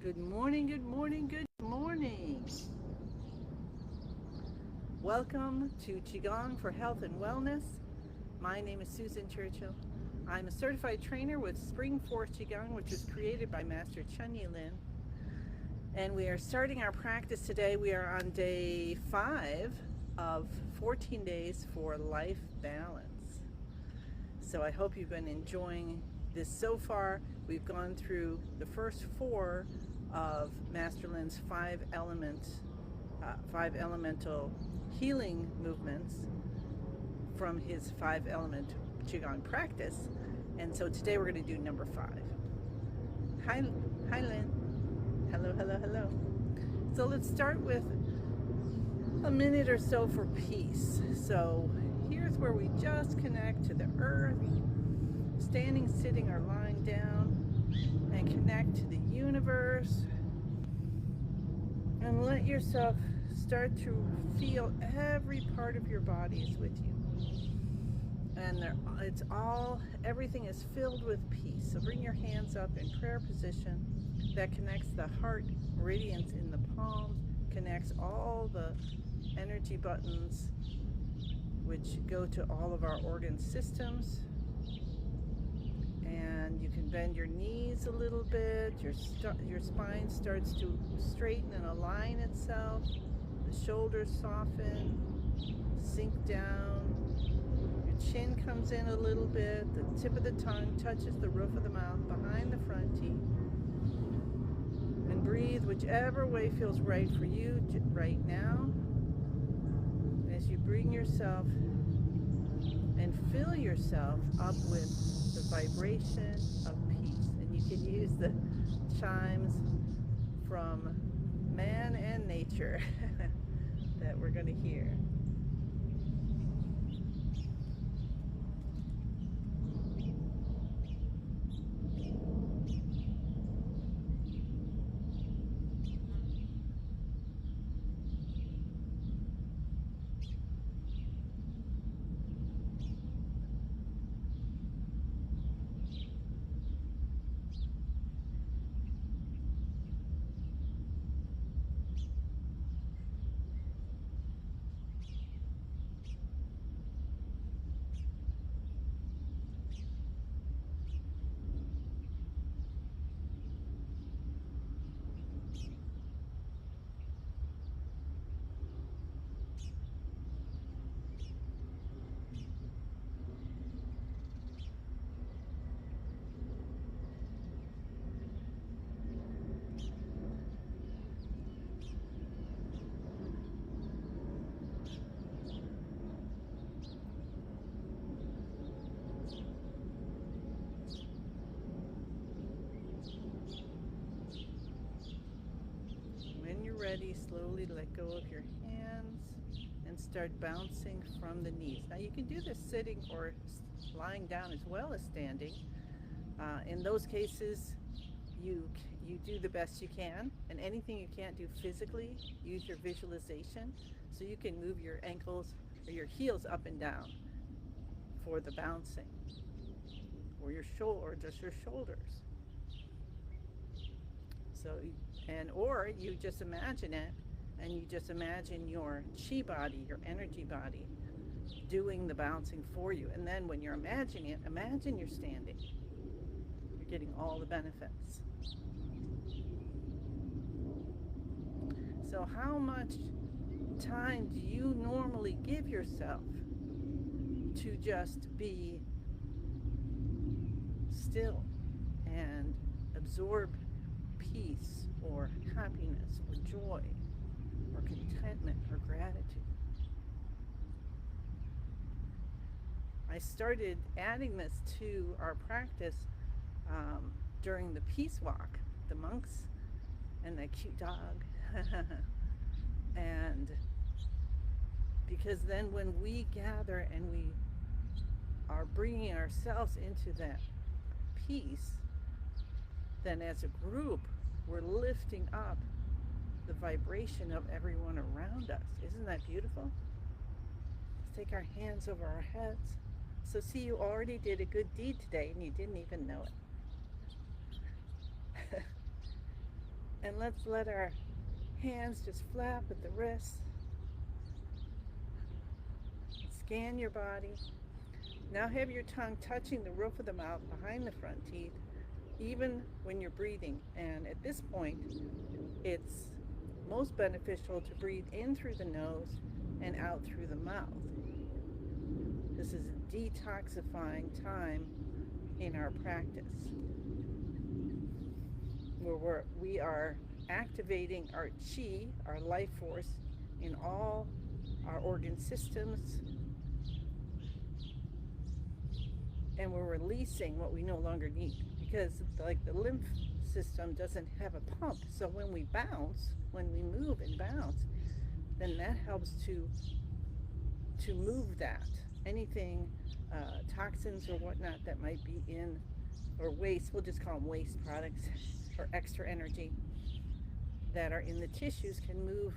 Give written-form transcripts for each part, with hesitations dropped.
Good morning, good morning, good morning. Welcome to Qigong for Health and Wellness. My name is Susan Churchill. I'm a certified trainer with Spring Force Qigong, which was created by Master Chun Yi Lin. And we are starting our practice today. We are on day 5 of 14 days for life balance. So I hope you've been enjoying this so far. We've gone through the first 4 of Master Lin's 5 elemental healing movements from his 5 element Qigong practice. And so today we're going to do number 5. Hi Lynn. Hello, hello, hello. So let's start with a minute or so for peace. So here's where we just connect to the earth, standing, sitting, or lying down, and connect to the universe. And let yourself start to feel every part of your body is with you. And everything is filled with peace. So bring your hands up in prayer position. That connects the heart meridians in the palms, connects all the energy buttons which go to all of our organ systems. And you can bend your knees a little bit. Your spine starts to straighten and align itself. The shoulders soften, sink down. Your chin comes in a little bit. The tip of the tongue touches the roof of the mouth behind the front teeth. And breathe whichever way feels right for you right now. As you bring yourself and fill yourself up with the vibration of peace. And you can use the chimes from man and nature that we're going to hear. When you're ready, slowly let go of your hands and start bouncing from the knees. Now you can do this sitting or lying down as well as standing. In those cases, you do the best you can, and anything you can't do physically, use your visualization so you can move your ankles or your heels up and down for the bouncing, or your shoulder, or just your shoulders. So, or you just imagine it, and you just imagine your chi body, your energy body, doing the bouncing for you. And then when you're imagining it, imagine you're standing. You're getting all the benefits. So how much time do you normally give yourself to just be still and absorb peace or happiness or joy or contentment or gratitude? I started adding this to our practice during the peace walk, the monks and the cute dog. And because then when we gather and we are bringing ourselves into that peace, then as a group, we're lifting up the vibration of everyone around us. Isn't that beautiful? Let's take our hands over our heads. So see, you already did a good deed today and you didn't even know it. And let's let our hands just flap at the wrists. Scan your body. Now have your tongue touching the roof of the mouth behind the front teeth, even when you're breathing. And at this point, it's most beneficial to breathe in through the nose and out through the mouth. This is a detoxifying time in our practice, where we are activating our chi, our life force, in all our organ systems, and we're releasing what we no longer need, because like the lymph system doesn't have a pump. So when we bounce, when we move and bounce, then that helps to move that anything, toxins or whatnot that might be in, or waste, we'll just call them waste products, or extra energy that are in the tissues, can move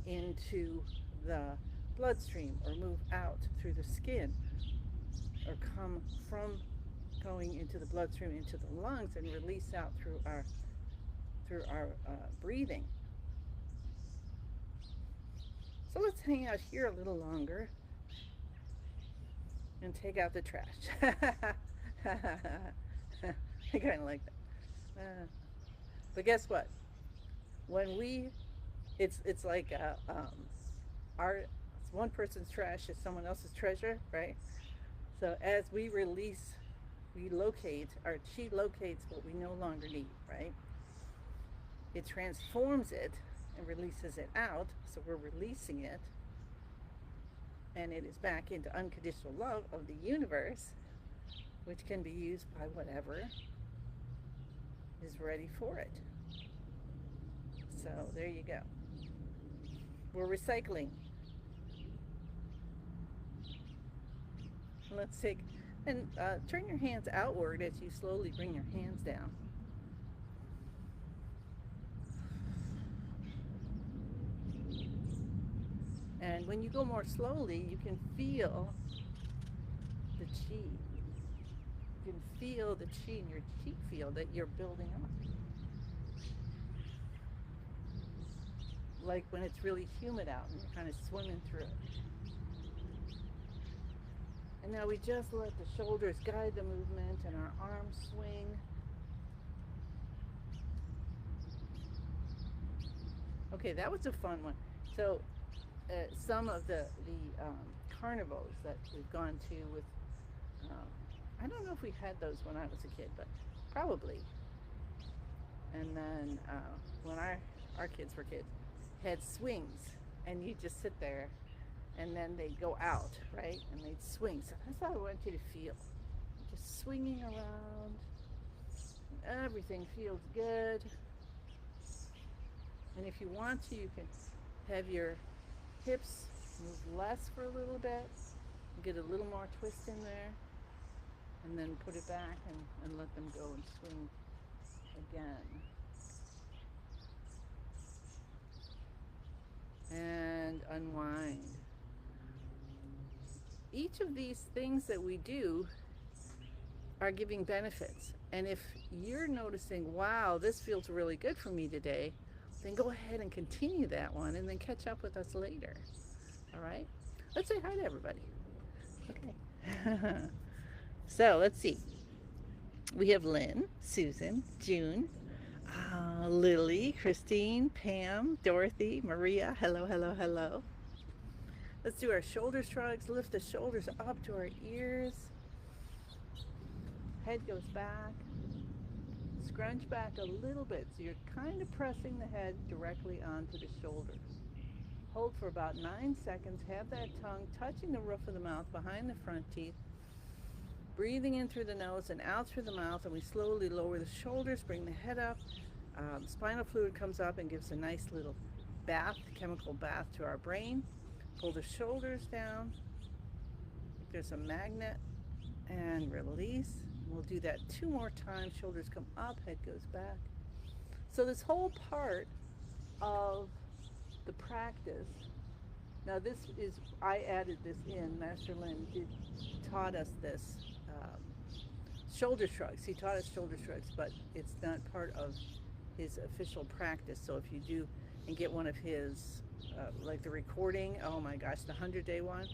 into the bloodstream or move out through the skin, or come from going into the bloodstream into the lungs and release out through our breathing. So let's hang out here a little longer and take out the trash. I kind of like that. But guess what? When it's like it's one person's trash is someone else's treasure, right? So as we release, we locate, our chi locates what we no longer need, right? It transforms it and releases it out, so we're releasing it, and it is back into unconditional love of the universe, which can be used by whatever is ready for it. So there you go. We're recycling. Let's take, and turn your hands outward as you slowly bring your hands down. And when you go more slowly, you can feel the chi. You can feel the chi in your chi field that you're building up. Like when it's really humid out and you're kind of swimming through it. And now we just let the shoulders guide the movement and our arms swing. Okay, that was a fun one. So some of the carnivals that we've gone to with, I don't know if we had those when I was a kid, but probably. And then when our kids were kids, had swings, and you just sit there, and then they'd go out, right? And they'd swing. So that's how I want you to feel. Just swinging around. Everything feels good. And if you want to, you can have your hips move less for a little bit. Get a little more twist in there. And then put it back and let them go and swing again. And unwind. Each of these things that we do are giving benefits. And if you're noticing, wow, this feels really good for me today, then go ahead and continue that one and then catch up with us later. All right? Let's say hi to everybody. Okay. So let's see. We have Lynn, Susan, June, Lily, Christine, Pam, Dorothy, Maria. Hello, hello, hello. Let's do our shoulder shrugs. Lift the shoulders up to our ears. Head goes back. Scrunch back a little bit, so you're kind of pressing the head directly onto the shoulders. Hold for about 9 seconds. Have that tongue touching the roof of the mouth behind the front teeth. Breathing in through the nose and out through the mouth, and we slowly lower the shoulders, bring the head up. Spinal fluid comes up and gives a nice little bath, chemical bath to our brain. Pull the shoulders down. There's a magnet, and release. We'll do that 2 more times. Shoulders come up, head goes back. So this whole part of the practice, now this is, I added this in, Master Lin taught us this, shoulder shrugs. He taught us shoulder shrugs, but it's not part of his official practice. So if you do and get one of his, like the recording, oh my gosh, the 100-day one,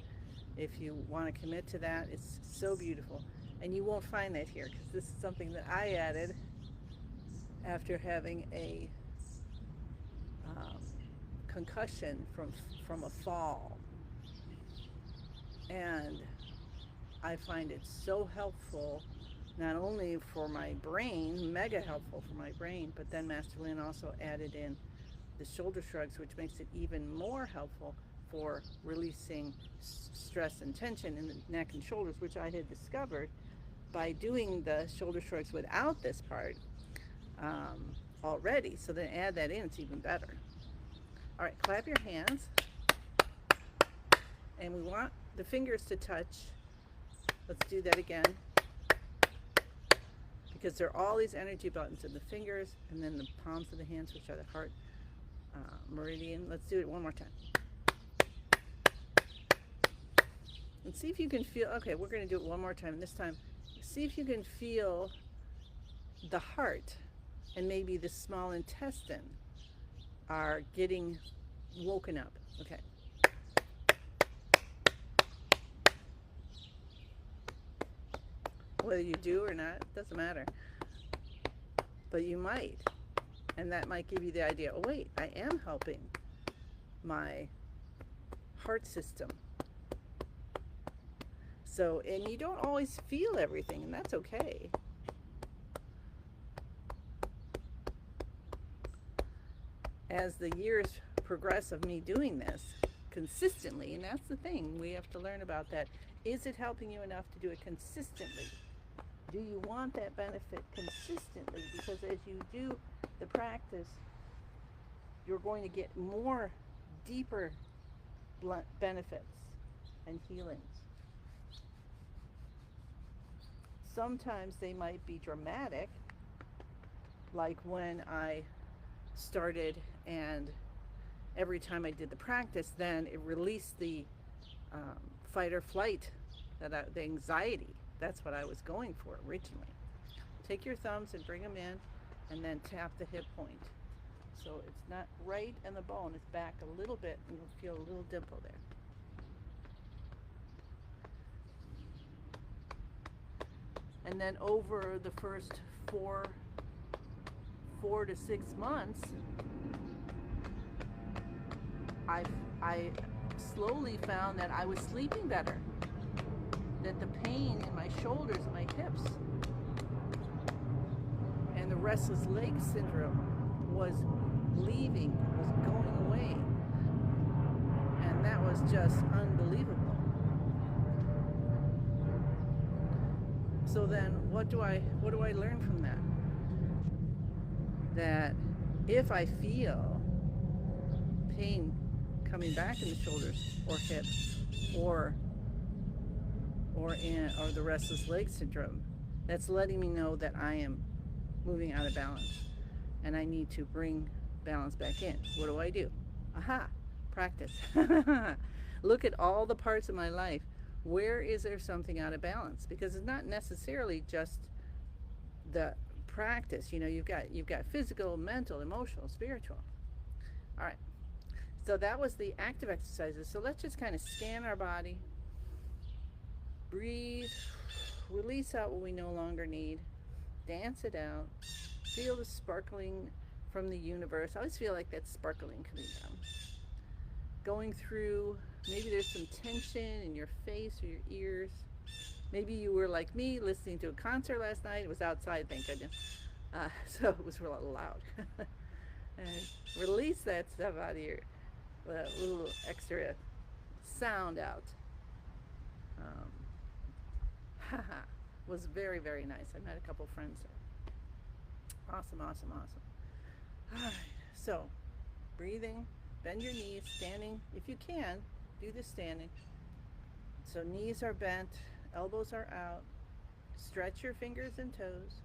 if you want to commit to that, it's so beautiful. And you won't find that here because this is something that I added after having a concussion from a fall. And I find it so helpful, not only for my brain, mega helpful for my brain, but then Master Lin also added in the shoulder shrugs, which makes it even more helpful for releasing stress and tension in the neck and shoulders, which I had discovered by doing the shoulder shrugs without this part already. So then add that in, it's even better. All right, clap your hands. And we want the fingers to touch. Let's do that again. Because there are all these energy buttons in the fingers and then the palms of the hands, which are the heart meridian. Let's do it one more time. And see if you can feel, okay, we're going to do it one more time. This time, see if you can feel the heart and maybe the small intestine are getting woken up. Okay. Whether you do or not, doesn't matter. But you might. And that might give you the idea, oh wait, I am helping my heart system. So, and you don't always feel everything, and that's okay. As the years progress of me doing this consistently, and that's the thing, we have to learn about that. Is it helping you enough to do it consistently? Do you want that benefit consistently? Because as you do the practice, you're going to get more deeper benefits and healings. Sometimes they might be dramatic, like when I started and every time I did the practice, then it released the fight or flight, the anxiety. That's what I was going for originally. Take your thumbs and bring them in and then tap the hip point. So it's not right in the bone, it's back a little bit and you'll feel a little dimple there. And then over the first four to 6 months, I slowly found that I was sleeping better, that the pain in my shoulders and my hips and the restless leg syndrome was leaving, was going away, and that was just unbelievable. So then what do I learn from that? That if I feel pain coming back in the shoulders or hips or the restless leg syndrome, that's letting me know that I am moving out of balance and I need to bring balance back in. What do? Aha, practice. Look at all the parts of my life. Where is there something out of balance? Because it's not necessarily just the practice. You know, you've got physical, mental, emotional, spiritual. All right. So that was the active exercises. So let's just kind of scan our body. Breathe. Release out what we no longer need. Dance it out. Feel the sparkling from the universe. I always feel like that's sparkling coming down. Going through, maybe there's some tension in your face or your ears. Maybe you were like me, listening to a concert last night. It was outside, thank goodness. So it was real loud. And release that stuff out of your little extra sound out. Was very, very nice. I met a couple friends there. Awesome, awesome, awesome. All right, so breathing, bend your knees, standing. If you can, do the standing. So knees are bent, elbows are out. Stretch your fingers and toes.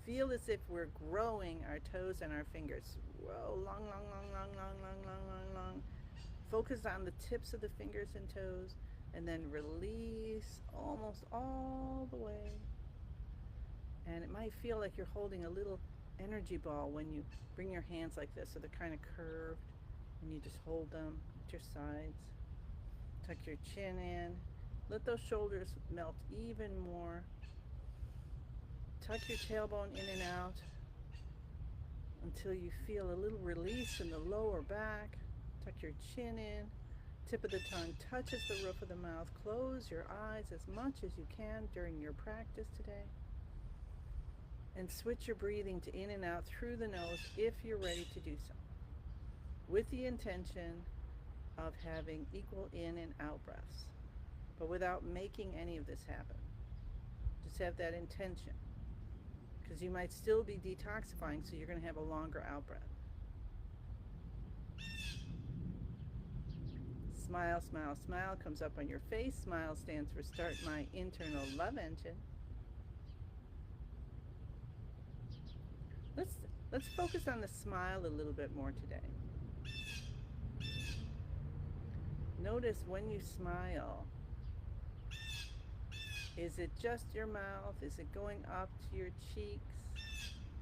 Feel as if we're growing our toes and our fingers. Whoa, long, long, long, long, long, long, long, long, long. Focus on the tips of the fingers and toes, and then release almost all the way. And it might feel like you're holding a little energy ball when you bring your hands like this, so they're kind of curved, and you just hold them at your sides. Tuck your chin in. Let those shoulders melt even more. Tuck your tailbone in and out until you feel a little release in the lower back. Tuck your chin in. Tip of the tongue touches the roof of the mouth. Close your eyes as much as you can during your practice today. And switch your breathing to in and out through the nose if you're ready to do so, with the intention of having equal in and out breaths, but without making any of this happen. Just have that intention, because you might still be detoxifying, so you're going to have a longer out breath. Smile, smile, smile comes up on your face. Smile stands for start my internal love engine. Let's focus on the smile a little bit more today. Notice when you smile, is it just your mouth? Is it going up to your cheeks?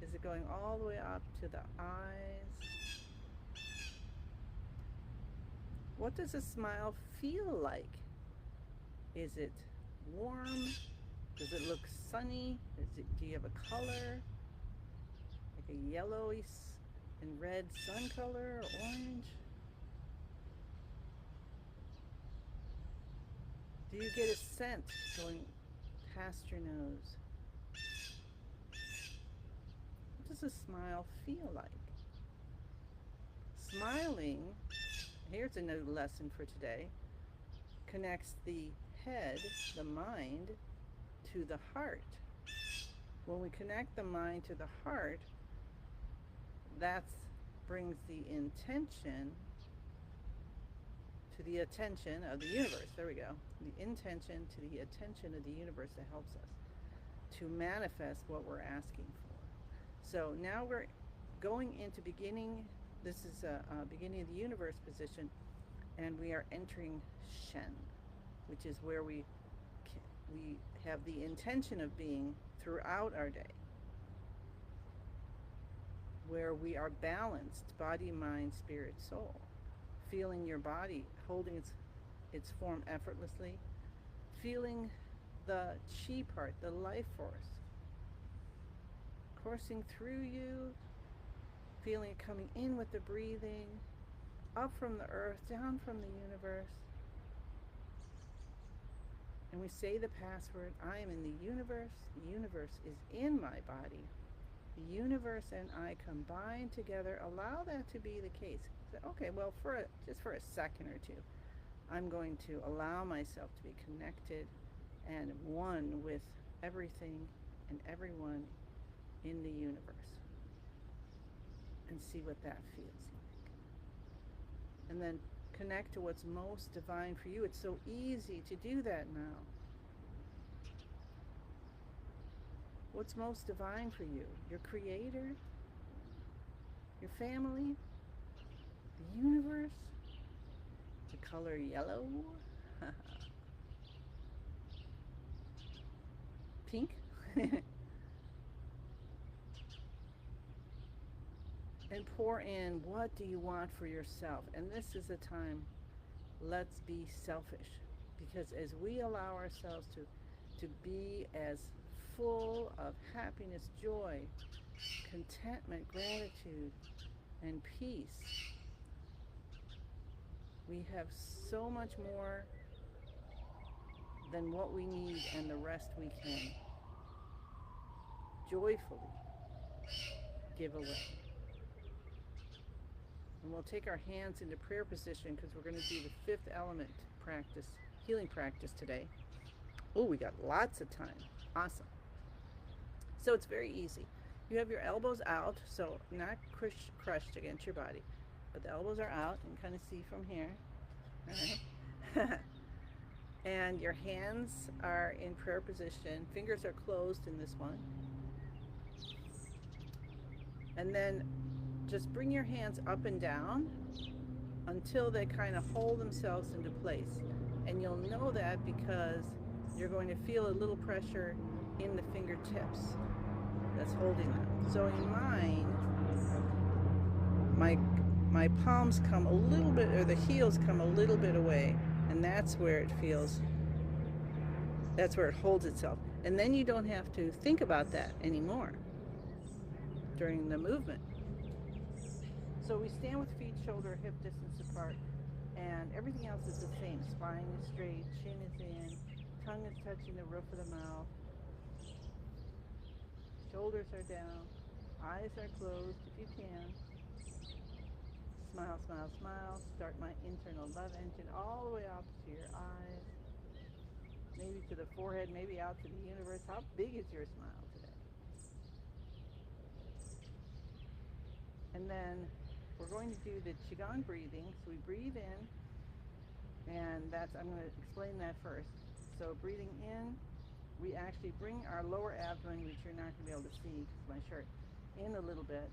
Is it going all the way up to the eyes? What does a smile feel like? Is it warm? Does it look sunny? Do you have a color? Like a yellowy and red sun color or orange? Do you get a scent going past your nose? What does a smile feel like? Smiling, here's another lesson for today, connects the head, the mind, to the heart. When we connect the mind to the heart, that brings the intention to the attention of the universe. There we go. The intention to the attention of the universe that helps us to manifest what we're asking for. So now we're going into beginning. This is a beginning of the universe position, and we are entering Shen, which is where we have the intention of being throughout our day, where we are balanced, body, mind, spirit, soul. Feeling your body holding its form effortlessly, feeling the chi part, the life force, coursing through you, feeling it coming in with the breathing, up from the earth, down from the universe. And we say the password, I am in the universe is in my body. The universe and I combine together. Allow that to be the case. Okay, well, just for a second or two, I'm going to allow myself to be connected and one with everything and everyone in the universe, and see what that feels like. And then connect to what's most divine for you. It's so easy to do that now. What's most divine for you? Your creator? Your family? The universe? The color yellow? Pink? And pour in, what do you want for yourself? And this is a time, let's be selfish. Because as we allow ourselves to be as full of happiness, joy, contentment, gratitude, and peace, we have so much more than what we need, and the rest we can joyfully give away. And we'll take our hands into prayer position, because we're going to do the fifth element practice, healing practice today. Oh, we got lots of time. Awesome. So it's very easy. You have your elbows out, so not crushed against your body, but the elbows are out, and kind of see from here. All right. And your hands are in prayer position. Fingers are closed in this one. And then just bring your hands up and down until they kind of hold themselves into place. And you'll know that because you're going to feel a little pressure in the fingertips. that's holding them. So in mine, my palms come a little bit, or the heels come a little bit away, and that's where it feels, that's where it holds itself. And then you don't have to think about that anymore during the movement. So we stand with feet shoulder hip distance apart, and everything else is the same. Spine is straight, chin is in, tongue is touching the roof of the mouth, shoulders are down, eyes are closed if you can. Smile, smile, smile. Start my internal love engine all the way out to your eyes, maybe to the forehead, maybe out to the universe. How big is your smile today? And then we're going to do the Qigong breathing. So we breathe in, and I'm going to explain that first. So breathing in, we actually bring our lower abdomen, which you're not going to be able to see because of my shirt, in a little bit.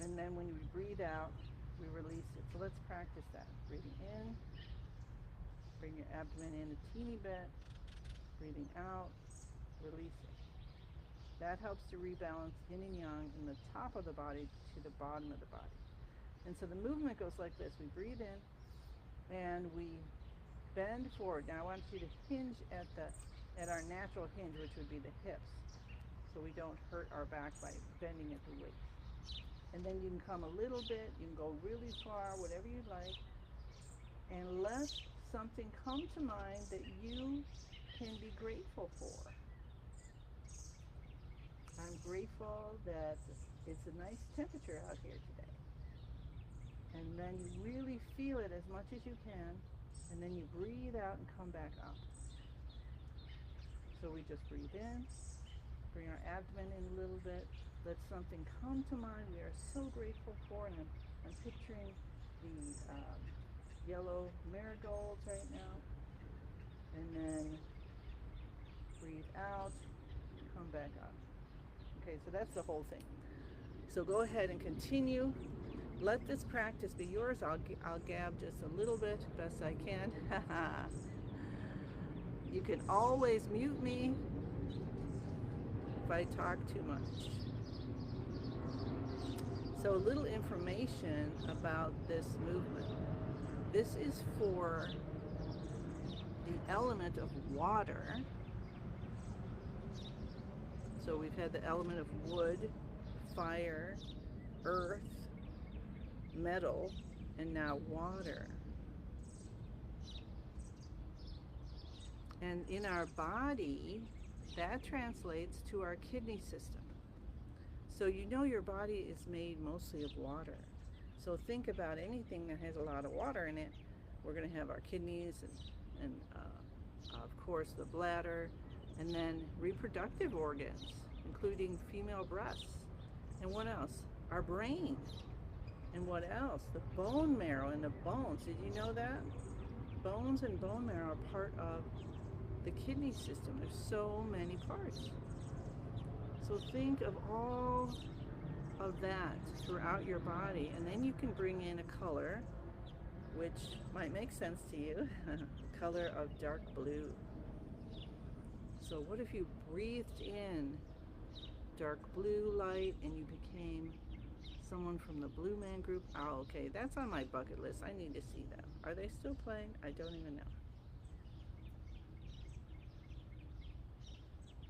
And then when we breathe out, we release it. So let's practice that. Breathing in, bring your abdomen in a teeny bit. Breathing out, release it. That helps to rebalance yin and yang in the top of the body to the bottom of the body. And so the movement goes like this. We breathe in and we bend forward. Now I want you to hinge at our natural hinge, which would be the hips, so we don't hurt our back by bending at the waist. And then you can come a little bit, you can go really far, whatever you like, and let something come to mind that you can be grateful for. I'm grateful that it's a nice temperature out here today. And then you really feel it as much as you can, and then you breathe out and come back up. So we just breathe in, bring our abdomen in a little bit, let something come to mind we are so grateful for, and I'm picturing the yellow marigolds right now. And then breathe out, come back up. Okay, so that's the whole thing. So go ahead and continue. Let this practice be yours. I'll gab just a little bit, best I can. You can always mute me if I talk too much. So a little information about this movement. This is for the element of water. So we've had the element of wood, fire, earth, metal, and now water. And in our body, that translates to our kidney system. So you know your body is made mostly of water. So think about anything that has a lot of water in it. We're going to have our kidneys and of course the bladder, and then reproductive organs, including female breasts. And what else? Our brain. And what else? The bone marrow and the bones. Did you know that? Bones and bone marrow are part of the kidney system. There's so many parts. So think of all of that throughout your body, and then you can bring in a color which might make sense to you, color of dark blue. So what if you breathed in dark blue light and you became someone from the Blue Man Group? Oh, okay, that's on my bucket list. I need to see them. Are they still playing? I don't even know.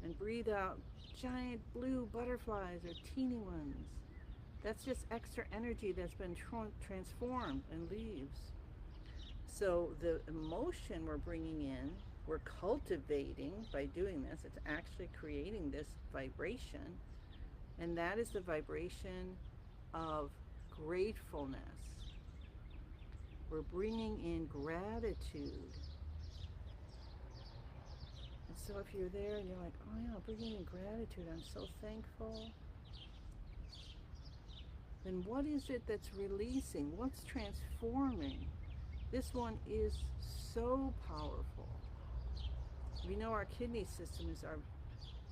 And breathe out giant blue butterflies or teeny ones. That's just extra energy that's been transformed and leaves. So the emotion we're bringing in, we're cultivating by doing this. It's actually creating this vibration, and that is the vibration of gratefulness. We're bringing in gratitude. And so if you're there and you're like, oh yeah, bringing in gratitude, I'm so thankful, then what is it that's releasing? What's transforming? This one is so powerful. We know our kidney system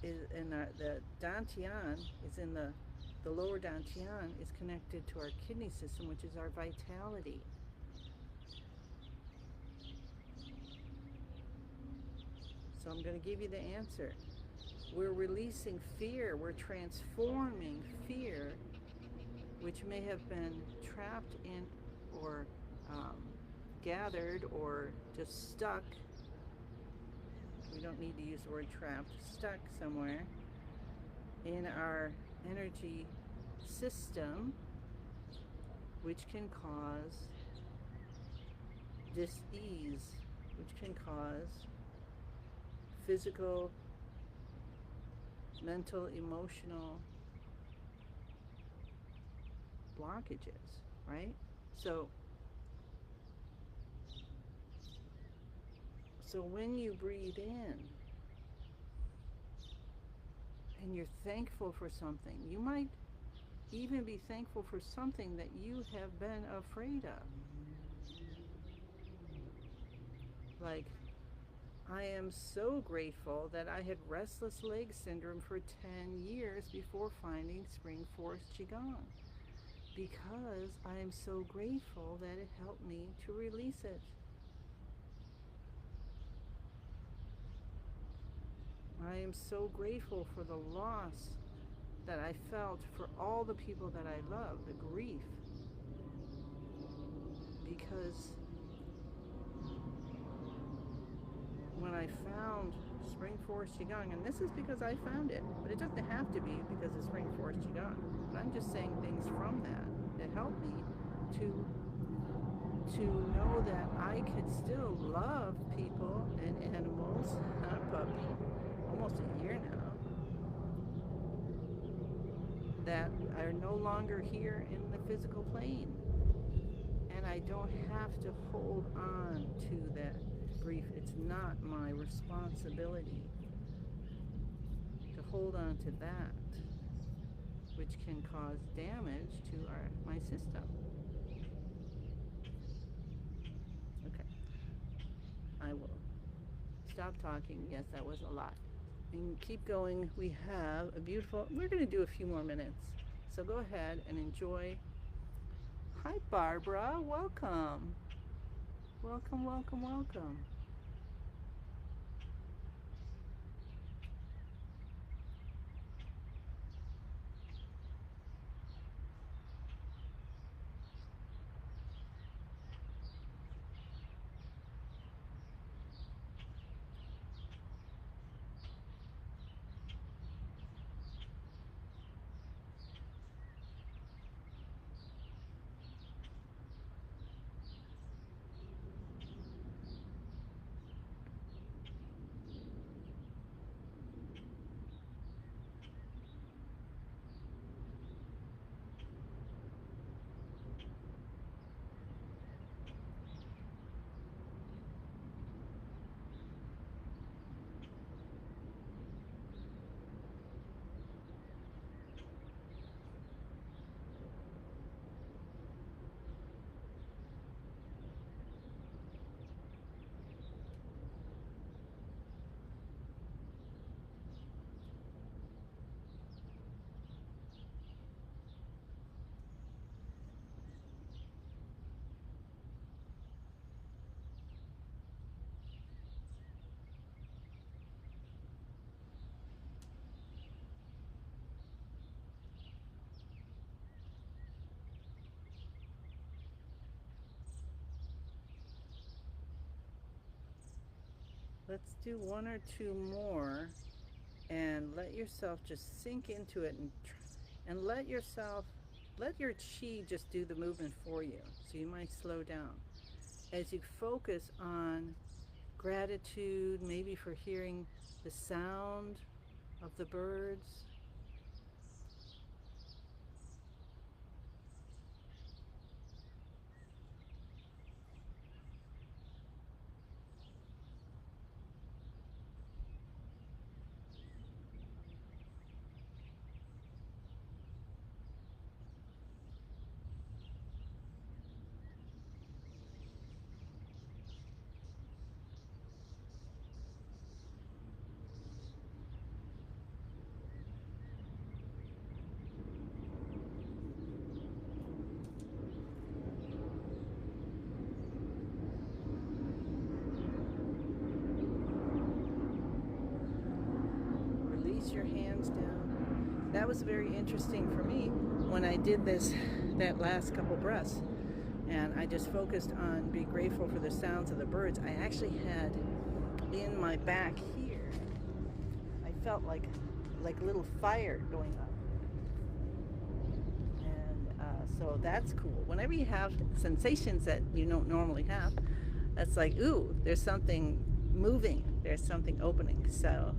the dantian is in the lower dantian is connected to our kidney system, which is our vitality. So I'm going to give you the answer. We're releasing fear. We're transforming fear, which may have been trapped in or gathered or just stuck. We don't need to use the word trapped, stuck somewhere in our energy system, which can cause dis-ease, which can cause physical, mental, emotional blockages, right? So when you breathe in and you're thankful for something, you might even be thankful for something that you have been afraid of. Like, I am so grateful that I had restless leg syndrome for 10 years before finding Spring Forest Qigong, because I am so grateful that it helped me to release it. I am so grateful for the loss that I felt for all the people that I love, the grief, because when I found Spring Forest Qigong, and this is because I found it, but it doesn't have to be because of Spring Forest Qigong, but I'm just saying things from that helped me to know that I could still love people and animals, a puppy, almost a year now, that are no longer here in the physical plane. And I don't have to hold on to that grief. It's not my responsibility to hold on to that, which can cause damage to my system. Okay, I will stop talking. Yes, that was a lot. And keep going. We have a beautiful, we're going to do a few more minutes. So go ahead and enjoy. Hi, Barbara. Welcome. Welcome, welcome, welcome. Let's do one or two more and let yourself just sink into it, and let your chi just do the movement for you. So you might slow down as you focus on gratitude, maybe for hearing the sound of the birds. release your hands down. That was very interesting for me when I did this, that last couple breaths. And I just focused on being grateful for the sounds of the birds. I actually had in my back here, I felt like a little fire going up. So that's cool. Whenever you have sensations that you don't normally have, that's like, ooh, there's something moving, there's something opening. So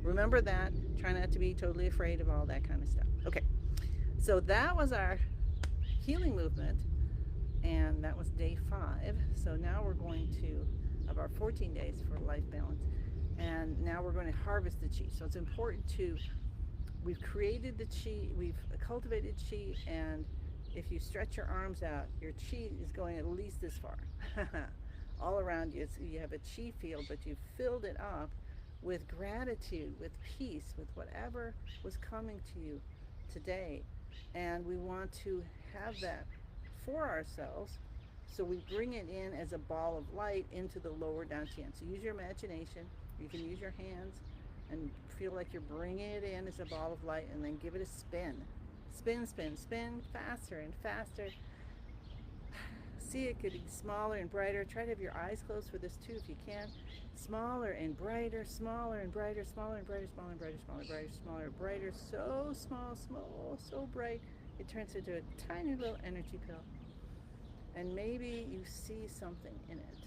remember that. Try not to be totally afraid of all that kind of stuff. Okay, so that was our healing movement, and that was day 5. So now we're going to, of our 14 days for life balance, and now we're going to harvest the chi. So it's important to, we've created the chi, we've cultivated chi, and if you stretch your arms out, your chi is going at least this far. All around you, you have a chi field, but you've filled it up with gratitude, with peace, with whatever was coming to you today. And we want to have that for ourselves, so we bring it in as a ball of light into the lower dantian. So use your imagination, you can use your hands, and feel like you're bringing it in as a ball of light, and then give it a spin. Spin, spin, spin, faster and faster. See it getting smaller and brighter. Try to have your eyes closed for this too if you can. Smaller and brighter, smaller and brighter, smaller and brighter, smaller and brighter, smaller and brighter, smaller and brighter. So small, small, so bright, it turns into a tiny little energy pill. And maybe you see something in it.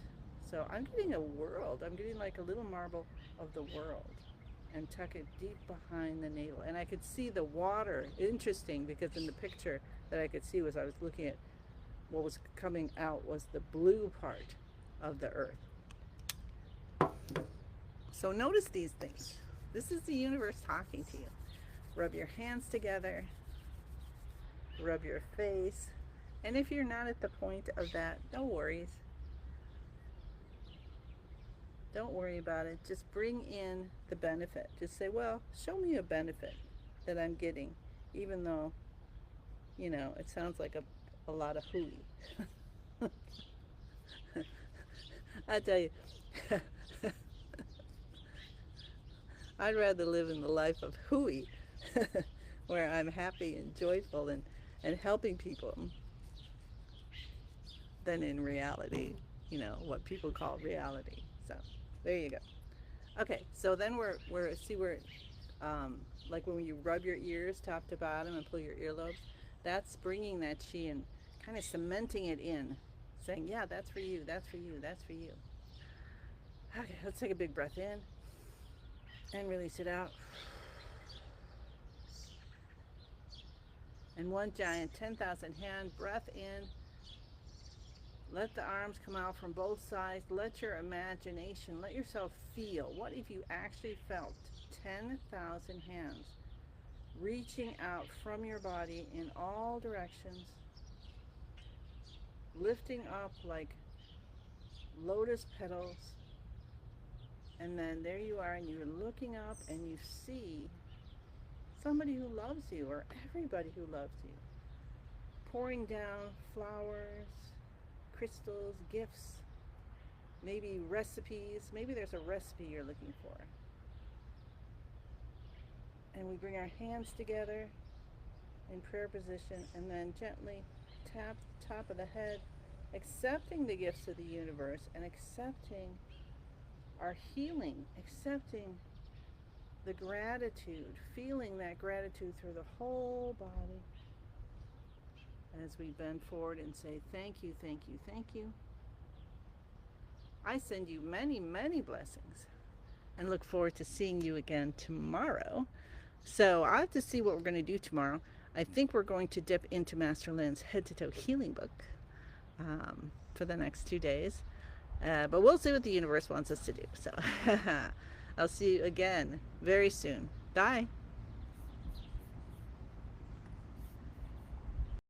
So I'm getting a world. I'm getting like a little marble of the world, and tuck it deep behind the navel. And I could see the water. Interesting, because in the picture that I could see was I was looking at what was coming out was the blue part of the earth. So notice these things. This is the universe talking to you. Rub your hands together. Rub your face. And if you're not at the point of that, no worries. Don't worry about it. Just bring in the benefit. Just say, well, show me a benefit that I'm getting, even though, you know, it sounds like a lot of hooey. I tell you, I'd rather live in the life of hooey, where I'm happy and joyful and helping people, than in reality, you know, what people call reality. So there you go. Okay, so then we're like when you rub your ears top to bottom and pull your earlobes, that's bringing that chi and kind of cementing it in, saying, yeah, that's for you, that's for you, that's for you. Okay, let's take a big breath in and release it out. And one giant 10,000 hand breath in. Let the arms come out from both sides. Let your imagination, let yourself feel. What if you actually felt 10,000 hands reaching out from your body in all directions, lifting up like lotus petals, and then there you are, and you're looking up and you see somebody who loves you, or everybody who loves you, pouring down flowers, crystals, gifts, maybe recipes. Maybe there's a recipe you're looking for. And we bring our hands together in prayer position, and then gently tap the top of the head, accepting the gifts of the universe and accepting our healing, accepting the gratitude, feeling that gratitude through the whole body as we bend forward and say, thank you, thank you, thank you. I send you many, many blessings and look forward to seeing you again tomorrow. So I'll have to see what we're going to do tomorrow. I think we're going to dip into Master Lin's Head to Toe Healing book for the next 2 days. But we'll see what the universe wants us to do. So I'll see you again very soon. Bye.